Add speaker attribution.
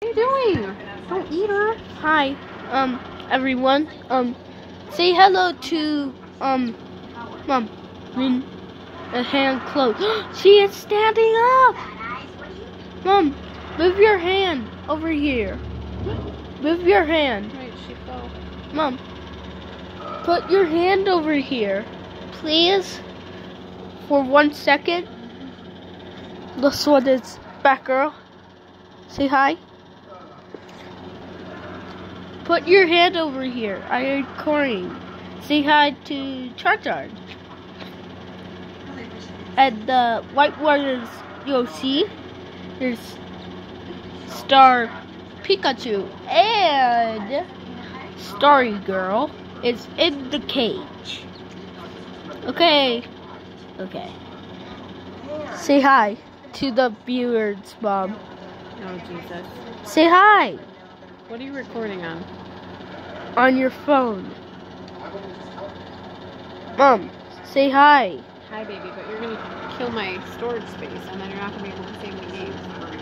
Speaker 1: What are you doing? Don't eat her.
Speaker 2: Hi, everyone. Say hello to, Mom. A hand close. She is standing up. Mom, move your hand over here. Move your hand.
Speaker 1: Wait, she fell.
Speaker 2: Mom, put your hand over here, please, for 1 second. This one is Batgirl. Say hi. Put your hand over here. I am recording. Say hi to Charizard. And the white ones you'll see, there's Star Pikachu and Starry Girl is in the cage. Okay. Say hi to the viewers, Mom.
Speaker 1: Oh, Jesus.
Speaker 2: Say hi.
Speaker 1: What are you recording on?
Speaker 2: On your phone. Mom, say hi.
Speaker 1: Hi, baby, but you're going to kill my storage space, and then you're not going to be able to save any games.